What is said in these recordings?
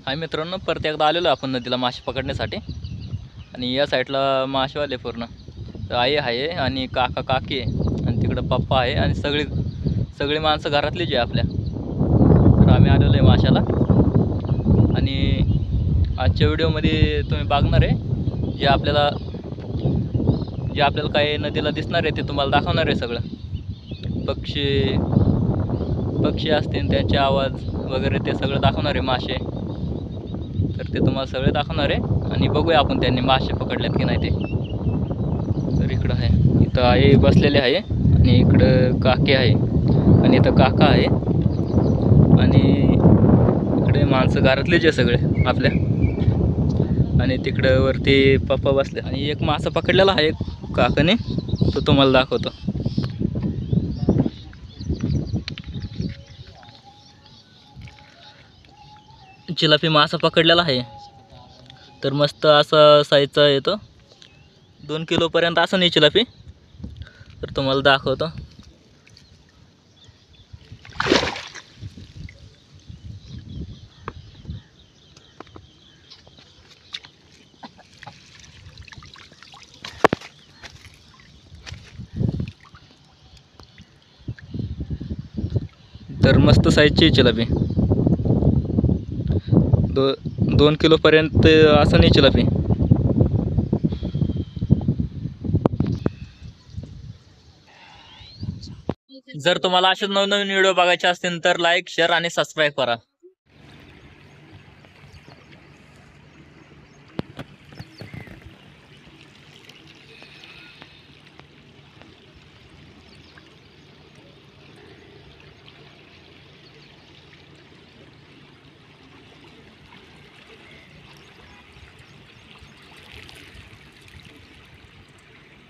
हाय मित्रांनो, परत एकदा आलेलो आपण नदीला मासे पकडण्यासाठी. आणि या साईडला मासेवाले पूर्ण आई आहे आणि काका काकी आहे आणि तिकडं पप्पा आहे आणि सगळी माणसं घरातली जी आपल्या. तर आम्ही आलेलो आहे माशाला. आणि आजच्या व्हिडिओमध्ये तुम्ही बघणार आहे जे आपल्याला काही नदीला दिसणार आहे ते तुम्हाला दाखवणार आहे. सगळं पक्षी असतील त्यांचे आवाज वगैरे ते सगळं दाखवणार आहे. मासे तर ते तुम्हाला सगळे दाखवणार आहे. आणि बघूया आपण त्यांनी मासे पकडलेत की नाही ते. तर इकडं आहे, इथं आई बसलेले आहे आणि इकडं काकी आहे आणि इथं काका आहे आणि इकडे माणसं घरातलेच आहे सगळे आपल्या. आणि तिकडं वरती पप्पा बसले आणि एक मासा पकडलेला आहे काकाने, तो तुम्हाला दाखवतो. चिलापी मासा पकडलेला आहे. तर मस्त असा साईजचा येतो, 2 किलोपर्यंत असं नाही चिलापी. तर तुम्हाला दाखवतो. तर मस्त साईजची चिलापी, 2 किलोपर्यंत असं नाही चिलापी. जर तुम्हाला असेच नवनवीन व्हिडिओ बघायचे असतील तर लाईक, शेअर आणि सबस्क्राईब करा.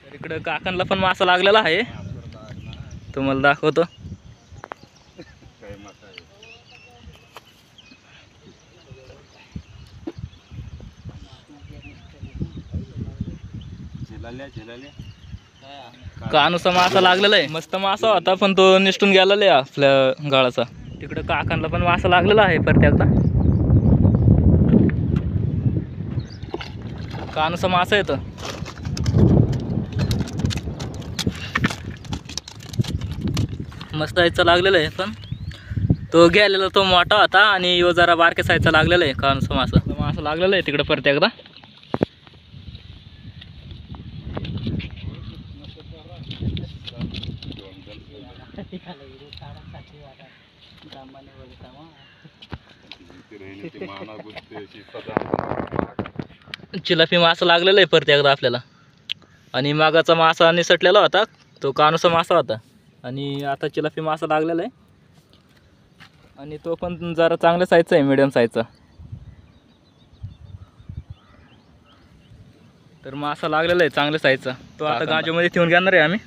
तर इकडं काकांना पण मासा लागलेला आहे, तुम्हाला दाखवतो. कानुसा मासा लागलेला आहे, मस्त मासा होता पण तो निसटून गेलेला आहे आपल्या गाळाचा. तिकडं काकांना पण मासा लागलेला आहे परत एकदा. कानुसा मासा येतो, मस्त साईजचा लागलेला आहे. पण तो गेलेला तो मोठा होता आणि यो जरा बारक्या साईजचा लागलेला आहे. कानुसा मासा लागलेला आहे तिकडं परत एकदा. चिलापी मासा लागलेला आहे परत एकदा आपल्याला. आणि मागाचा मासा निसटलेला होता, तो कानुसा मासा होता. आणि आता चिलापी मासा लागलेला आहे आणि तो पण जरा चांगल्या साईजचा आहे, मीडियम साईजचा. तर मासा लागलेला आहे चांगल्या साईजचा, तो आता गाजोमध्ये ठेवून घेणार आहे आम्ही.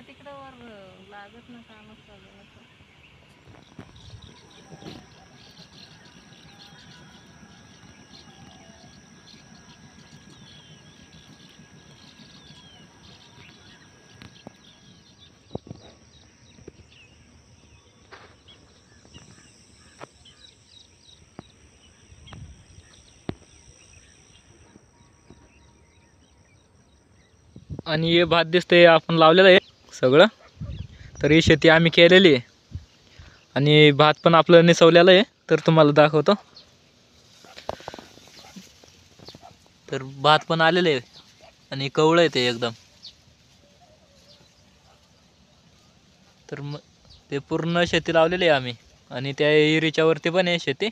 तिकडं वर लागत ना काम. आणि हे भात दिसते आपण लावलेलं आहे सगळं. तर ही शेती आम्ही केलेली आहे आणि भात पण आपलं निसवलेलं आहे. तर तुम्हाला दाखवतो. तर भात पण आलेले आहे आणि कवळं आहे ते एकदम. तर मग ते पूर्ण शेती लावलेली आहे आम्ही. आणि त्या एरीच्या वरती पण आहे शेती,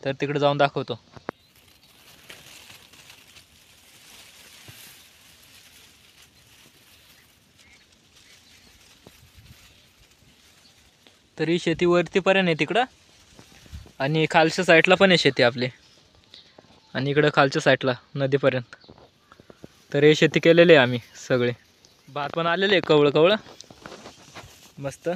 तर तिकडे जाऊन दाखवतो. तरी शेती वरतीपर्यंत आहे तिकडं आणि खालच्या साईडला पण आहे शेती आपली. आणि इकडं खालच्या साईडला नदीपर्यंत. तर हे शेती केलेली आहे आम्ही सगळे. भात पण आलेले आहे कवळं मस्त.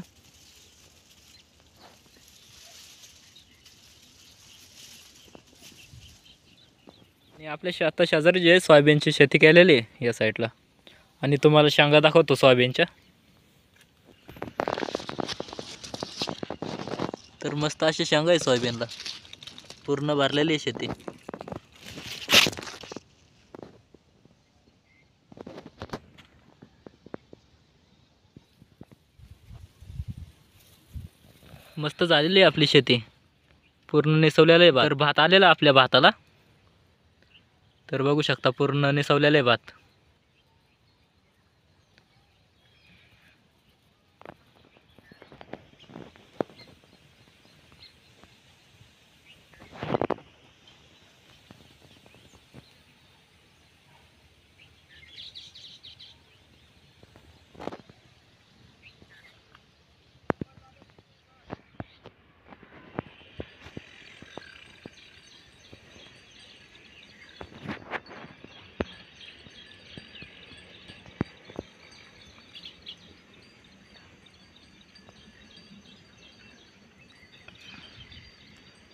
आणि आपल्या आता शेजारी जे सोयाबीनची शेती केलेली आहे या साईडला, आणि तुम्हाला शेंगा दाखवतो सोयाबीनच्या. तर मस्त अशी शेंगा आहे सोयाबीनला, पूर्ण भरलेली आहे शेती. मस्त झालेली आहे आपली शेती, पूर्ण निसवलेलं आहे भात. तर भात आलेला आपल्या भाताला, तर बघू शकता पूर्ण निसवलेलं आहे भात.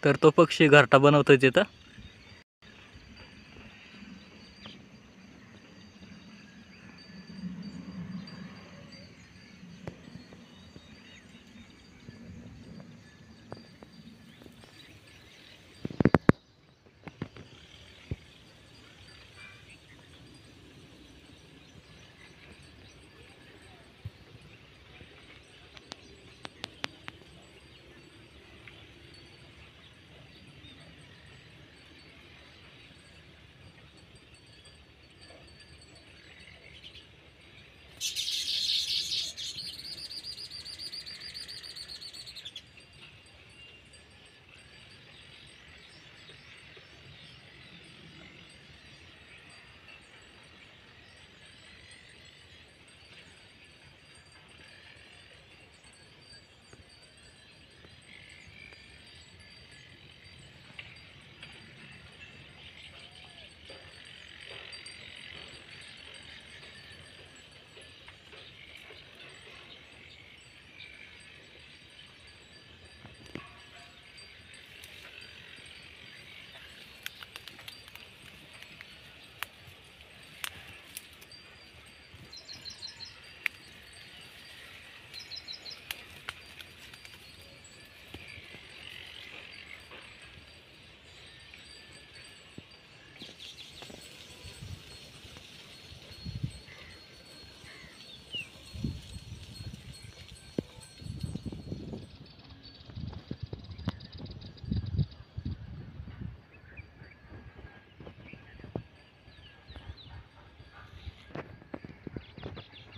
तर तो पक्षी घरटा बनवतोय तिथं.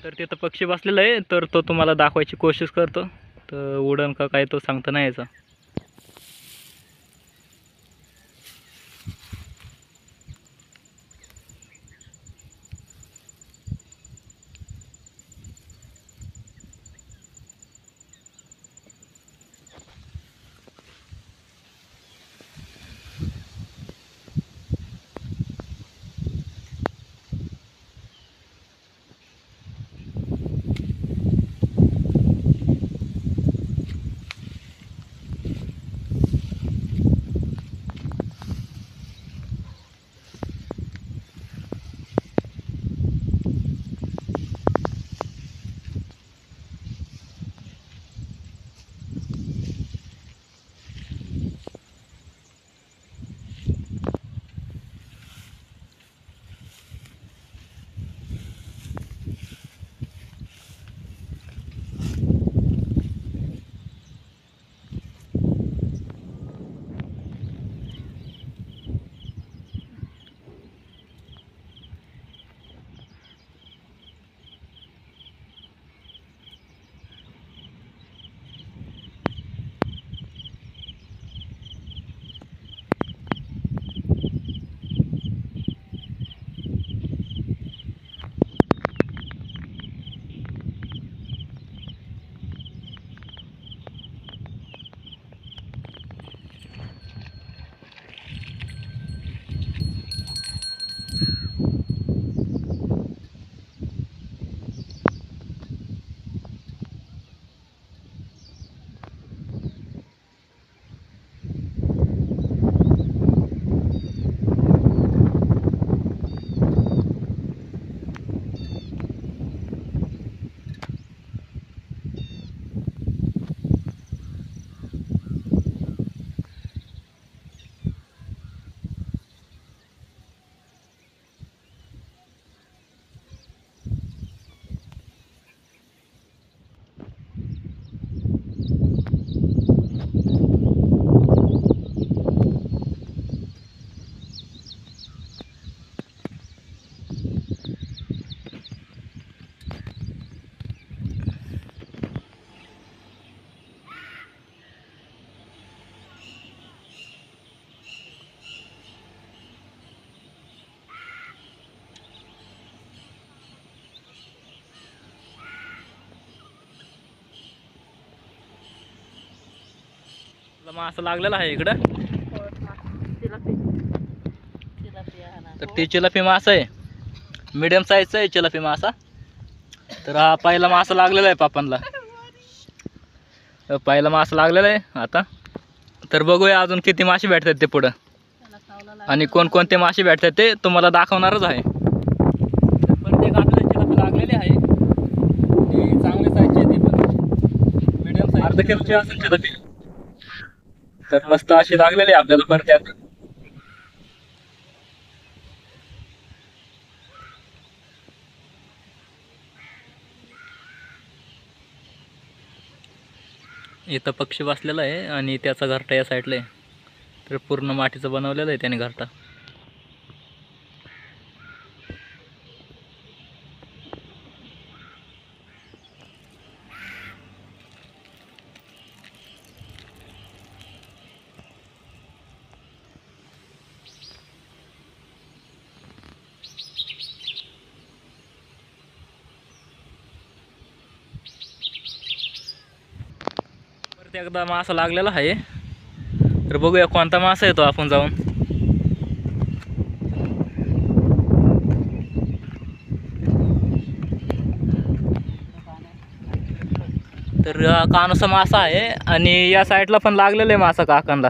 तर तिथं पक्षी बसलेला आहे, तर तो तुम्हाला दाखवायची कोशिश करतो. तर उडन का काय तो सांगता नाही यायचा. मासा लागलेला आहे इकडं. चिलापी चिलापी आहे ना. तर ते चिलापी मासा आहे, मिडियम साईजचा आहे चिलापी मासा. तर हा पहिला मासा लागलेला आहे पापांना. पहिला मासा लागलेला आहे आता. तर बघूया अजून किती मासे भेटतात ते पुढं, त्याला खावला आणि कोणकोणते मासे भेटतात ते तुम्हाला दाखवणारच आहे. तर प्रत्येक आपल्याला चिलापी लागलेली आहे, ती चांगल्या साईजची आहे, ती पण मिडियम साईज अर्धा किलोची असेल चिलापी. तर मस्त अशी लागलेली आहे आपल्याला प्रत्येक. इथं पक्षी बसलेला आहे आणि त्याचा घरटा या साईडला आहे. तर पूर्ण मातीचं बनवलेलं आहे त्याने घरटा. परत एकदा मासा लागलेला आहे. तर बघूया कोणता मासा येतो आपण जाऊन. तर कानोसा मासा आहे आणि या साईडला पण लागलेला आहे मासा काकांना.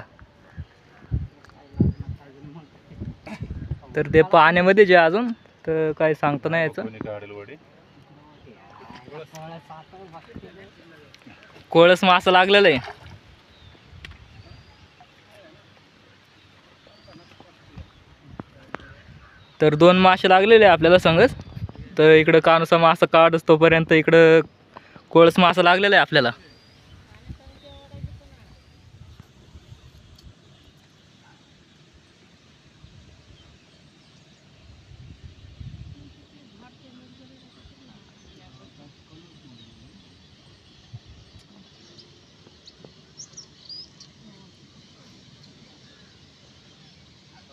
तर ते पाण्यामध्ये जे अजून तर काही सांगता नाही याचं. कोळस मासा लागलेला आहे. तर 2 मासे लागलेले आहे आपल्याला संगच. तर इकडं कानोसा मासा काढच तोपर्यंत इकडं कोळस मासा लागलेला आहे आपल्याला.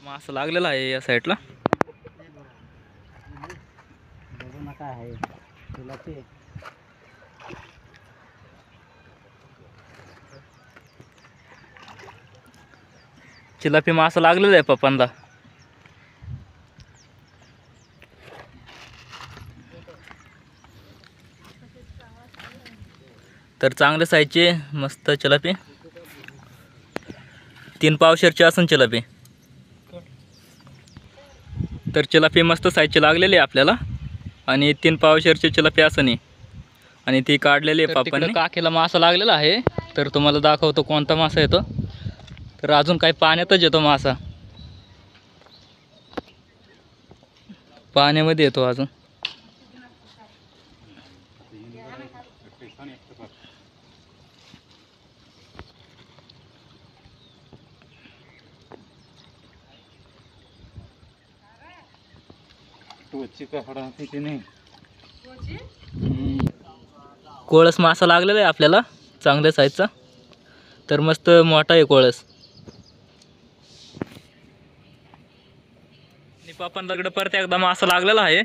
मासा लागलेला आहे या साईडला. चिलापी मासा लागलेला आहे पप्पांना. तर चांगल्या साईजचे मस्त चिलापी, 3 पावशेरची असून चिलापी. तर चिलापी मस्त साईजची लागलेली आहे आपल्याला, आणि 3 पावशेरची चिलापी असं नाही. आणि ती काढलेली आहे पापांनी. काखेला मासा लागलेला आहे. तर तुम्हाला दाखवतो कोणता मासा येतो. तर अजून काही पाण्यातच येतो मासा, पाण्यामध्ये येतो अजून. कोळस मासा लागलेला आहे आपल्याला चांगल्या साईजचा. तर मस्त मोठा आहे कोळस. आणि पापांकडे परत एकदा मासा लागलेला आहे.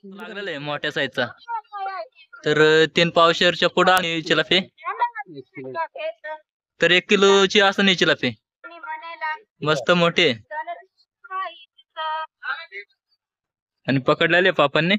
लागलेला आहे मोठ्या साईजचा. तर 3 पावशेरच्या पुढं आणि चिलापी. तर 1 किलोची असं नाही चिलापी, मस्त मोठे आणि पकडलेले पापांनी.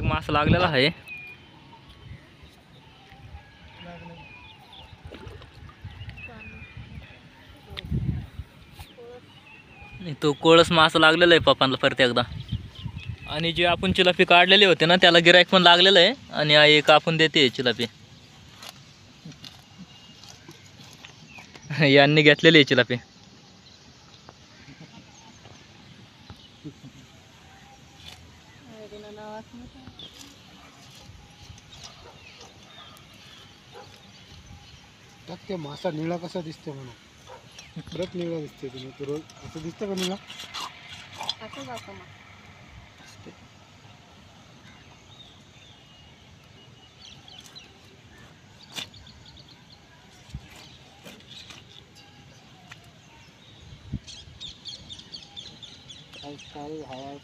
मासा लागलेला आहे. तो कोळस मासा लागलेला आहे पप्पांना परत एकदा. आणि जे आपण चिलापी काढलेले होते ना त्याला गिराईक पण लागलेलं आहे. आणि आई कापून देते चिलापी. यांनी घेतलेली आहे चिलापी. ते मासा निळा कसा दिसतो म्हणून परत निळा दिसते तुम्ही तो रोज असं दिसतं का निळा असंच असं मग. काल हवा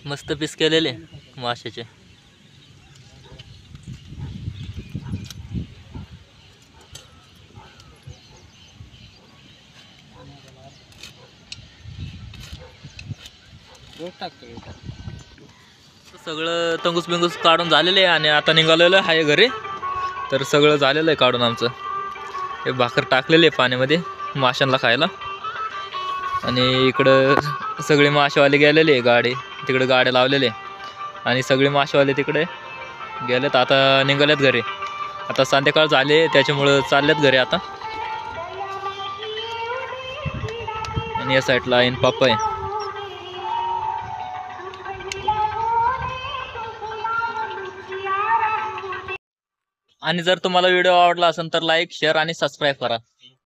मस्त पीस केलेले माशाचे. रोज टाकतो सगळं तंगूस बिंगूस काढून झालेले आहे आणि आता निघालेलं आहे घरी. तर सगळं झालेलं आहे काढून आमचं. हे भाकर टाकलेले आहे पाण्यामध्ये माशांना खायला. आणि इकडं सगळे मासेवाले गेलेले आहे गाडी तिकडे गाड्या लावलेले. आणि सगळे मासेवाले तिकडे गेलेत आता निघालेत घरी. आता संध्याकाळ झाले त्याच्यामुळं चाललेत घरी आता. आणि या साईडला आईन पप्पा आहे. आणि जर तुम्हाला व्हिडिओ आवडला असेल तर लाईक शेअर आणि सबस्क्राईब करा.